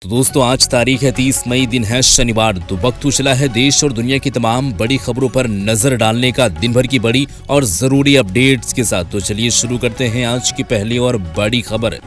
तो दोस्तों आज तारीख है 30 मई, दिन है शनिवार। तो वक्त हो चला है देश और दुनिया की तमाम बड़ी खबरों पर नजर डालने का, दिन भर की बड़ी और जरूरी अपडेट्स के साथ। तो चलिए शुरू करते हैं आज की पहली और बड़ी खबर।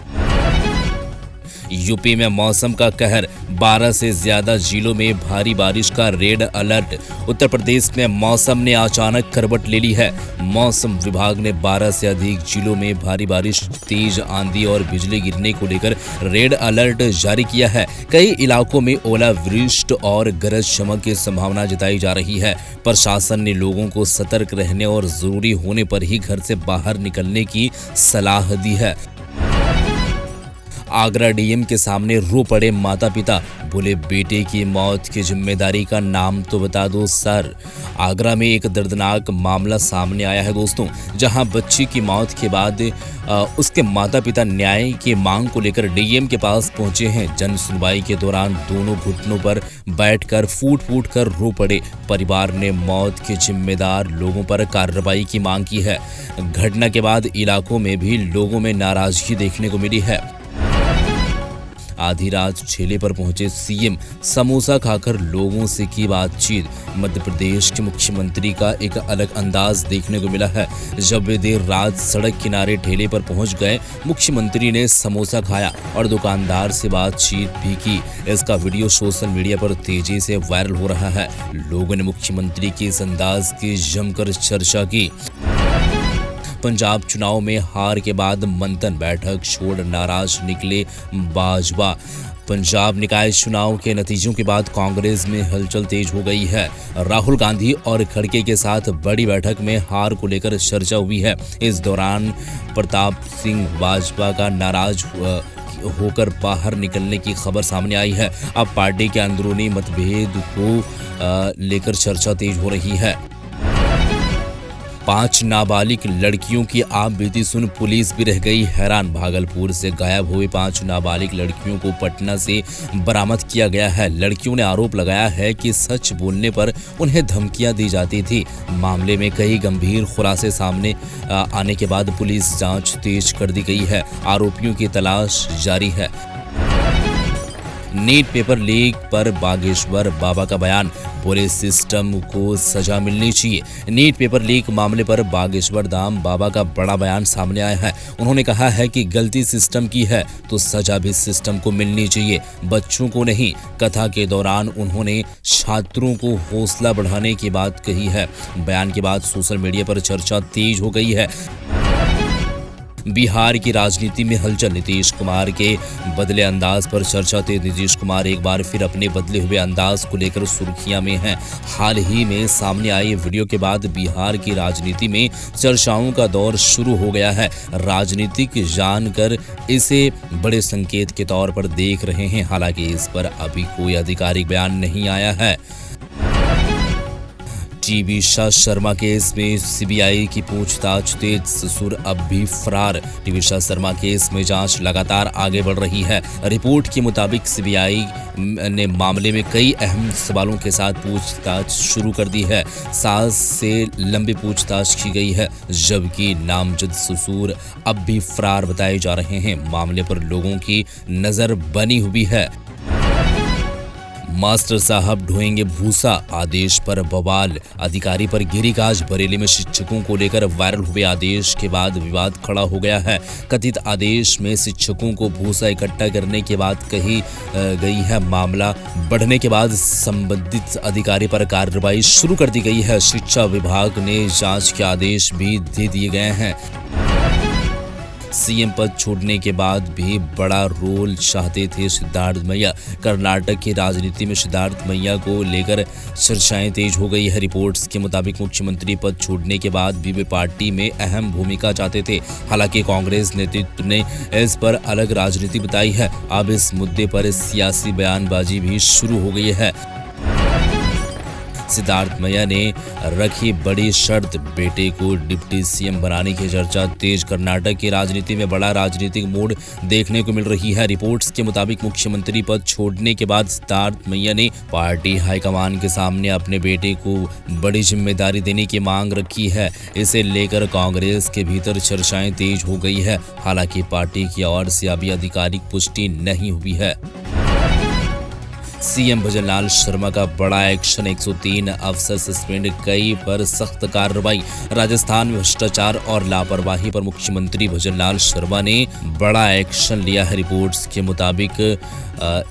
यूपी में मौसम का कहर, 12 से ज्यादा जिलों में भारी बारिश का रेड अलर्ट। उत्तर प्रदेश में मौसम ने अचानक करवट ले ली है। मौसम विभाग ने 12 से अधिक जिलों में भारी बारिश, तेज आंधी और बिजली गिरने को लेकर रेड अलर्ट जारी किया है। कई इलाकों में ओलावृष्टि और गरज चमक की संभावना जताई जा रही है। प्रशासन ने लोगों को सतर्क रहने और जरूरी होने पर ही घर से बाहर निकलने की सलाह दी है। आगरा डीएम के सामने रो पड़े माता पिता, बोले बेटे की मौत की जिम्मेदारी का नाम तो बता दो सर। आगरा में एक दर्दनाक मामला सामने आया है दोस्तों, जहां बच्ची की मौत के बाद उसके माता पिता न्याय की मांग को लेकर डीएम के पास पहुंचे हैं। जन सुनवाई के दौरान दोनों घुटनों पर बैठकर फूट फूट कर रो पड़े। परिवार ने मौत के जिम्मेदार लोगों पर कार्रवाई की मांग की है। घटना के बाद इलाकों में भी लोगों में नाराजगी देखने को मिली है। आधी रात ठेले पर पहुंचे सीएम, समोसा खाकर लोगों से की बातचीत। मध्य प्रदेश के मुख्यमंत्री का एक अलग अंदाज देखने को मिला है। जब वे देर रात सड़क किनारे ठेले पर पहुंच गए, मुख्यमंत्री ने समोसा खाया और दुकानदार से बातचीत भी की। इसका वीडियो सोशल मीडिया पर तेजी से वायरल हो रहा है। लोगों ने मुख्यमंत्री के इस अंदाज की जमकर चर्चा की। पंजाब चुनाव में हार के बाद मंथन बैठक छोड़ नाराज निकले बाजवा। पंजाब निकाय चुनाव के नतीजों के बाद कांग्रेस में हलचल तेज हो गई है। राहुल गांधी और खड़गे के साथ बड़ी बैठक में हार को लेकर चर्चा हुई है। इस दौरान प्रताप सिंह बाजवा का नाराज होकर बाहर निकलने की खबर सामने आई है। अब पार्टी के अंदरूनी मतभेद को लेकर चर्चा तेज हो रही है। 5 नाबालिग लड़कियों की आप बीती सुन पुलिस भी रह गई हैरान। भागलपुर से गायब हुए 5 नाबालिग लड़कियों को पटना से बरामद किया गया है। लड़कियों ने आरोप लगाया है कि सच बोलने पर उन्हें धमकियां दी जाती थी। मामले में कई गंभीर खुलासे सामने आने के बाद पुलिस जांच तेज कर दी गई है। आरोपियों की तलाश जारी है। नीट पेपर लीक पर बागेश्वर बाबा का बयान, पूरे सिस्टम को सजा मिलनी चाहिए। नीट पेपर लीक मामले पर बागेश्वर धाम बाबा का बड़ा बयान सामने आया है। उन्होंने कहा है कि गलती सिस्टम की है तो सजा भी सिस्टम को मिलनी चाहिए, बच्चों को नहीं। कथा के दौरान उन्होंने छात्रों को हौसला बढ़ाने की बात कही है। बयान के बाद सोशल मीडिया पर चर्चा तेज हो गई है। बिहार की राजनीति में हलचल, नीतीश कुमार के बदले अंदाज पर चर्चा तेज। नीतीश कुमार एक बार फिर अपने बदले हुए अंदाज को लेकर सुर्खियां में हैं। हाल ही में सामने आई वीडियो के बाद बिहार की राजनीति में चर्चाओं का दौर शुरू हो गया है। राजनीतिक जानकर इसे बड़े संकेत के तौर पर देख रहे हैं। हालांकि इस पर अभी कोई आधिकारिक बयान नहीं आया है। टीवीशा शर्मा केस में सीबीआई की पूछताछ तेज, ससुर अब भी फरार। टीवीशा शर्मा केस में जांच लगातार आगे बढ़ रही है। रिपोर्ट के मुताबिक सीबीआई ने मामले में कई अहम सवालों के साथ पूछताछ शुरू कर दी है। सास से लंबी पूछताछ की गई है, जबकि नामजद ससुर अब भी फरार बताए जा रहे हैं। मामले पर लोगों की नजर बनी हुई है। मास्टर साहब ढोएंगे भूसा, आदेश पर बवाल। अधिकारी पर गिरी गाज। बरेली में शिक्षकों को लेकर वायरल हुए आदेश के बाद विवाद खड़ा हो गया है। कथित आदेश में शिक्षकों को भूसा इकट्ठा करने की बात कही गई है। मामला बढ़ने के बाद संबंधित अधिकारी पर कार्रवाई शुरू कर दी गई है। शिक्षा विभाग ने जांच के आदेश भी दे दिए गए हैं। सीएम पद छोड़ने के बाद भी बड़ा रोल चाहते थे सिद्धार्थ मैया। कर्नाटक की राजनीति में सिद्धार्थ मैया को लेकर चर्चाएं तेज हो गई है। रिपोर्ट्स के मुताबिक मुख्यमंत्री पद छोड़ने के बाद भी वे पार्टी में अहम भूमिका चाहते थे। हालांकि कांग्रेस नेतृत्व ने इस पर अलग राजनीति बताई है। अब इस मुद्दे पर सियासी बयानबाजी भी शुरू हो गई है। सिद्धार्थ मैया ने रखी बड़ी शर्त, बेटे को डिप्टी सीएम बनाने की चर्चा तेज। कर्नाटक की राजनीति में बड़ा राजनीतिक मूड देखने को मिल रही है। रिपोर्ट्स के मुताबिक मुख्यमंत्री पद छोड़ने के बाद सिद्धार्थ मैया ने पार्टी हाईकमान के सामने अपने बेटे को बड़ी जिम्मेदारी देने की मांग रखी है। इसे लेकर कांग्रेस के भीतर चर्चाएं तेज हो गई है। हालांकि पार्टी की ओर से अभी आधिकारिक पुष्टि नहीं हुई है। सीएम भजनलाल शर्मा का बड़ा एक्शन, 103 अफसर सस्पेंड, कई पर सख्त कार्रवाई। राजस्थान में भ्रष्टाचार और लापरवाही पर मुख्यमंत्री भजनलाल शर्मा ने बड़ा एक्शन लिया है। रिपोर्ट्स के मुताबिक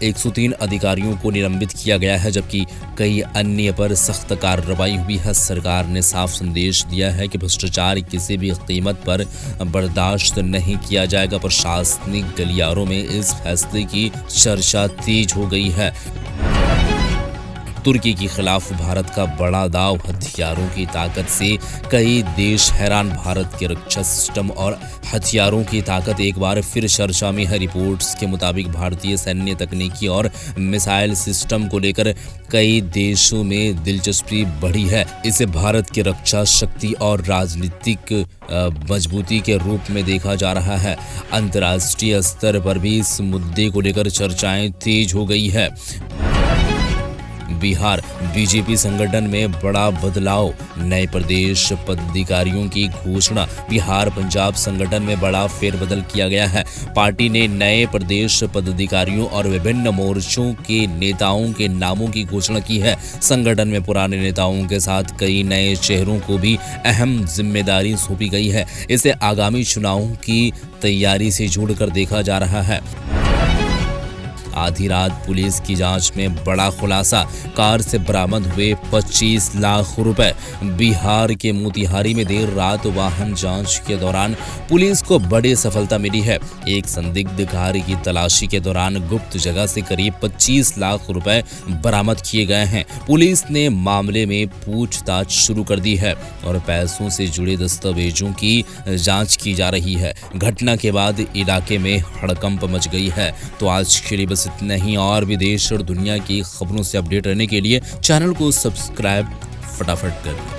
103 अधिकारियों को निलंबित किया गया है, जबकि कई अन्य पर सख्त कार्रवाई हुई है। सरकार ने साफ संदेश दिया है कि भ्रष्टाचार किसी भी कीमत पर बर्दाश्त नहीं किया जाएगा। प्रशासनिक गलियारों में इस फैसले की चर्चा तेज हो गई है। तुर्की के खिलाफ भारत का बड़ा दाव, हथियारों की ताकत से कई देश हैरान। भारत के रक्षा सिस्टम और हथियारों की ताकत एक बार फिर चर्चा में है। रिपोर्ट्स के मुताबिक भारतीय सैन्य तकनीकी और मिसाइल सिस्टम को लेकर कई देशों में दिलचस्पी बढ़ी है। इसे भारत की रक्षा शक्ति और राजनीतिक मजबूती के रूप में देखा जा रहा है। अंतर्राष्ट्रीय स्तर पर भी इस मुद्दे को लेकर चर्चाएं तेज हो गई है। बिहार बीजेपी संगठन में बड़ा बदलाव, नए प्रदेश पदाधिकारियों की घोषणा। बिहार पंजाब संगठन में बड़ा फेरबदल किया गया है। पार्टी ने नए प्रदेश पदाधिकारियों और विभिन्न मोर्चों के नेताओं के नामों की घोषणा की है। संगठन में पुराने नेताओं के साथ कई नए चेहरों को भी अहम जिम्मेदारी सौंपी गई है। इसे आगामी चुनावों की तैयारी से जोड़कर देखा जा रहा है। आधी रात पुलिस की जांच में बड़ा खुलासा, कार से बरामद हुए 25 लाख रुपए। बिहार के मोतिहारी में देर रात वाहन जांच के दौरान पुलिस को बड़ी सफलता मिली है। एक संदिग्ध कार की तलाशी के दौरान गुप्त जगह से करीब 25 लाख रुपए बरामद किए गए हैं। पुलिस ने मामले में पूछताछ शुरू कर दी है और पैसों से जुड़े दस्तावेजों की जांच की जा रही है। घटना के बाद इलाके में हड़कंप मच गई है। तो आज के लिए इतना ही, और विदेश और दुनिया की खबरों से अपडेट रहने के लिए चैनल को सब्सक्राइब फटाफट करें।